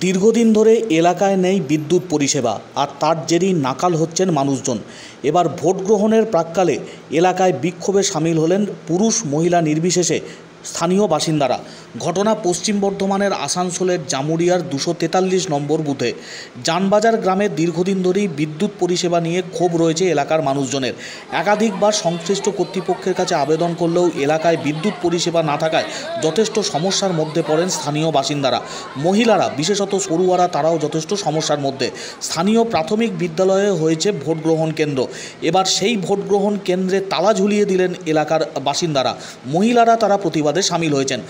দীর্ঘদিন ধরে এলাকায় নেই বিদ্যুৎ পরিষেবা, আর তার জেরেই নাকাল হচ্ছেন মানুষজন। এবার ভোট গ্রহণের প্রাক্কালে এলাকায় বিক্ষোভে সামিল হলেন পুরুষ মহিলা নির্বিশেষে স্থানীয় বাসিন্দারা। ঘটনা পশ্চিম বর্ধমানের আসানসোলের জামুরিয়ার 243 নম্বর বুথে। জানবাজার গ্রামে দীর্ঘদিন ধরেই বিদ্যুৎ পরিষেবা নিয়ে ক্ষোভ রয়েছে এলাকার মানুষজনের। একাধিকবার সংশ্লিষ্ট কর্তৃপক্ষের কাছে আবেদন করলেও এলাকায় বিদ্যুৎ পরিষেবা না থাকায় যথেষ্ট সমস্যার মধ্যে পড়েন স্থানীয় বাসিন্দারা। মহিলারা, বিশেষত পড়ুয়ারা, তারাও যথেষ্ট সমস্যার মধ্যে। স্থানীয় প্রাথমিক বিদ্যালয়ে হয়েছে ভোট গ্রহণ কেন্দ্র। এবার সেই ভোট গ্রহণ কেন্দ্রে তালা ঝুলিয়ে দিলেন এলাকার বাসিন্দারা। মহিলারা তারা প্রতিবাদে সামিল হয়েছেন।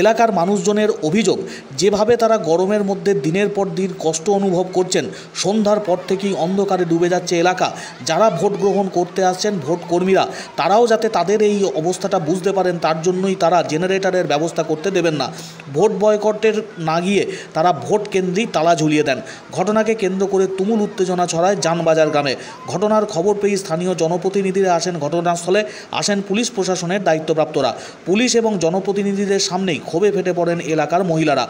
এলাকার মানুষজনের অভিযোগ, যেভাবে তারা গরমের মধ্যে দিনের পর দিন কষ্ট অনুভব করছেন, সন্ধ্যার পর থেকেই অন্ধকারে ডুবে যাচ্ছে এলাকা। যারা ভোট গ্রহণ করতে আসছেন ভোট কর্মীরা, তারাও যাতে তাদের এই অবস্থাটা বুঝতে পারেন, তার জন্যই তারা জেনারেটরের ব্যবস্থা করতে দেবেন না। ভোট বয়কটের না গিয়ে তারা ভোট কেন্দ্রেই তালা ঝুলিয়ে দেন। ঘটনাকে কেন্দ্র করে তুমুল উত্তেজনা ছড়ায় জানবাজার গ্রামে। ঘটনার খবর পেয়ে স্থানীয় জনপ্রতিনিধিরা আসেন ঘটনাস্থলে, আসেন পুলিশ প্রশাসনের দায়িত্বপ্রাপ্তরা। পুলিশ এবং জনপ্রতিনিধিদের সামনেই ক্ষোভে ফেটে পড়েন এলাকার মহিলারা।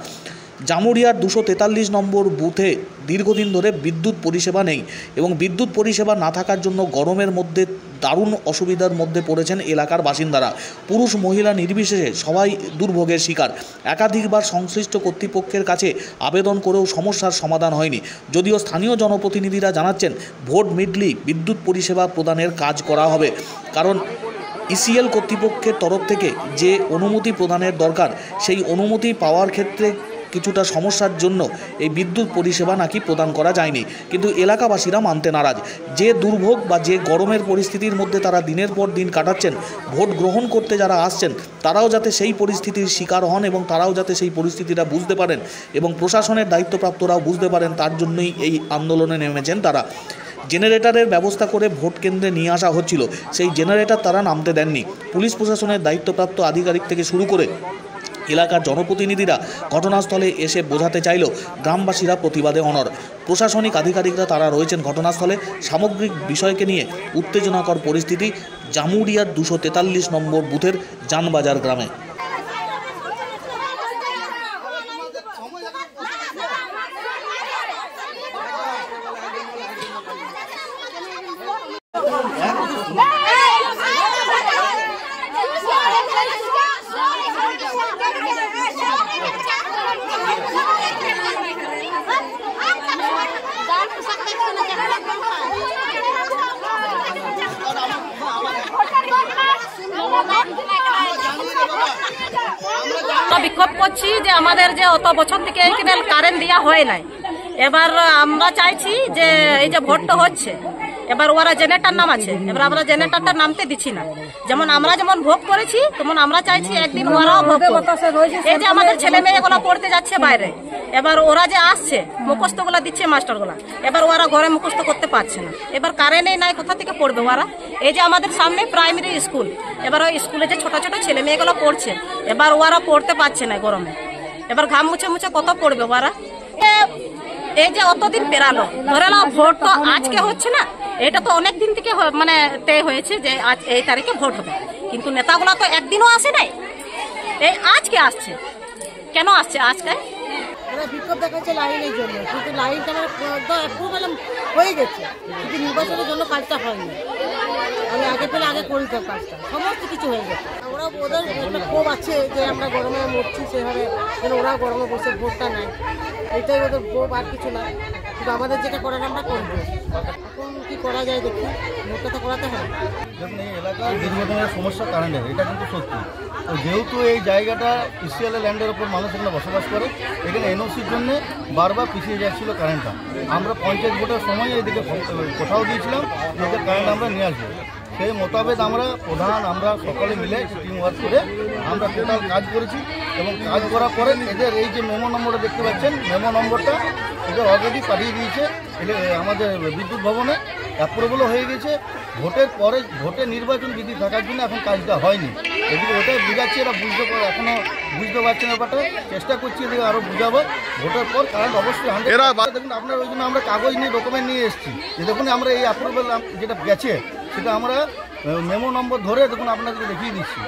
জামুরিয়ার 243 নম্বর বুথে দীর্ঘদিন ধরে বিদ্যুৎ পরিষেবা নেই এবং বিদ্যুৎ পরিষেবা না থাকার জন্য গরমের মধ্যে দারুণ অসুবিধার মধ্যে পড়েছেন এলাকার বাসিন্দারা। পুরুষ মহিলা নির্বিশেষে সবাই দুর্ভোগের শিকার। একাধিকবার সংশ্লিষ্ট কর্তৃপক্ষের কাছে আবেদন করেও সমস্যার সমাধান হয়নি। যদিও স্থানীয় জনপ্রতিনিধিরা জানাচ্ছেন ভোট মিটলেই বিদ্যুৎ পরিষেবা প্রদানের কাজ করা হবে, কারণ ইসিএল কর্তৃপক্ষের তরফ থেকে যে অনুমতি প্রদানের দরকার, সেই অনুমতি পাওয়ার ক্ষেত্রে কিছুটা সমস্যার জন্য এই বিদ্যুৎ পরিষেবা নাকি প্রদান করা যায়নি। কিন্তু এলাকাবাসীরা মানতে নারাজ। যে দুর্ভোগ বা যে গরমের পরিস্থিতির মধ্যে তারা দিনের পর দিন কাটাচ্ছেন, ভোট গ্রহণ করতে যারা আসছেন তারাও যাতে সেই পরিস্থিতির শিকার হন এবং তারাও যাতে সেই পরিস্থিতিটা বুঝতে পারেন এবং প্রশাসনের দায়িত্বপ্রাপ্তরাও বুঝতে পারেন, তার জন্যই এই আন্দোলনে নেমেছেন তারা। জেনারেটরের ব্যবস্থা করে ভোট কেন্দ্রে নিয়ে আসা হচ্ছিল, সেই জেনারেটর তারা নামতে দেননি। পুলিশ প্রশাসনের দায়িত্বপ্রাপ্ত আধিকারিক থেকে শুরু করে এলাকার জনপ্রতিনিধিরা ঘটনাস্থলে এসে বোঝাতে চাইলেও গ্রামবাসীরা প্রতিবাদে অনড়। প্রশাসনিক আধিকারিকরা তারা রয়েছেন ঘটনাস্থলে। সামগ্রিক বিষয়কে নিয়ে উত্তেজনাকর পরিস্থিতি জামুরিয়ার 243 নম্বর বুথের জানবাজার গ্রামে। বিক্ষোভ করছি যে আমাদের যে অত বছর থেকে এইখানে কারেন্ট দেওয়া হয় নাই। এবার আমরা চাইছি যে এই যে ভোটটা হচ্ছে, এবার ওরা জেনারেটর নামাচ্ছে, এবার আমরা জেনারেটরটা নামতে দিচ্ছি না। যেমন আমরা যেমন ভোগ করেছি তেমন আমরা চাইছি একদিন ওরাও ভোগ করবে। এই যে আমাদের ছেলে মেয়েগুলো পড়তে যাচ্ছে বাইরে, এবার ওরা যে আসছে মুখস্থগুলা দিচ্ছে মাস্টারগুলা, এবার ওরা ঘরে মুখস্থ করতে পারছে না। এবার কারেন্টই নাই, কোথা থেকে পড়বে ওরা? এই যে আমাদের সামনে প্রাইমারি স্কুল, এবার ওই স্কুলে যে ছোট ছোট ছেলে মেয়েগুলো পড়ছে, এবার ওরা পড়তে পারছে না গরমে। এবার ঘাম মুছে মুছে কত পড়বে ওরা? এই যে অতদিন পেরালো, ধরে নাও ভোট তো আজকে হচ্ছে না, এটা তো অনেক দিন থেকে মানে তয় হয়েছে যে আজ এই তারিখে ভোট হবে, কিন্তু নেতাগুলা তো একদিনও আসে নাই, এই আজকে আসছে। কেন আসছে আজকে? বিক্ষোভ দেখাচ্ছে লাইনের জন্য, কিন্তু লাইনটা অ্যাপ্রুভাল হয়ে গেছে, কিন্তু নির্বাচনের জন্য কাজটা হয়নি। আমি আগে পেলে আগে করিতাম কাজটা, সমস্ত কিছু হয়ে গেছে। ওরা ওদের একটা ক্ষোভ আছে যে আমরা গরমে মরছি, সেভাবে যেন ওরা গরমে বসে ভোটটা নেয়, এটাই ওদের ক্ষোভ, আর কিছু না। কিন্তু আমাদের যেটা করার আমরা করবো। এখন কি করা যায় দেখি, ভোটটা তো করাতে হয়। দেখুন, এই এলাকার দীর্ঘদিনের সমস্যা কারেন্টের, এটা কিন্তু সত্যি। তো যেহেতু এই জায়গাটা ইসিএল ল্যান্ডের ওপর মানুষ এখানে বসবাস করে, এখানে এনওসির জন্য বারবার পিছিয়ে যাচ্ছিল কারেন্টটা। আমরা পঞ্চায়েত ভোটের সময় এদিকে কোথাও দিয়েছিলাম যে কারেন্ট আমরা নিয়ে আসবো। সেই মোতাবেক আমরা প্রধান, আমরা সকলে মিলে টিম ওয়ার্ক করে আমরা টোটাল কাজ করেছি এবং কাজ করার পরে এদের এই যে মেমো নম্বরটা দেখতে পাচ্ছেন, মেমো নম্বরটা এদের অলরেডি পাঠিয়ে দিয়েছে আমাদের বিদ্যুৎ ভবনে, অ্যাপ্রুভালও হয়ে গেছে। ভোটের পরে ভোটে নির্বাচন বিধি থাকার জন্য এখন কাজটা হয়নি। এদিকে ওটাই বুঝাচ্ছি, এরা এখনও বুঝতে পারছে না, ব্যাপারটা চেষ্টা করছি এদিকে আরও বুঝাবো। ভোটের পর কারেন্ট অবশ্যই 100। দেখুন, আপনার ওই জন্য আমরা কাগজ নিয়ে ডকুমেন্ট নিয়ে এসেছি যে দেখুন আমরা এই অ্যাপ্রুভাল যেটা গেছে সেটা আমরা মেমো নম্বর ধরে দেখুন আপনাদেরকে দেখিয়ে দিচ্ছি।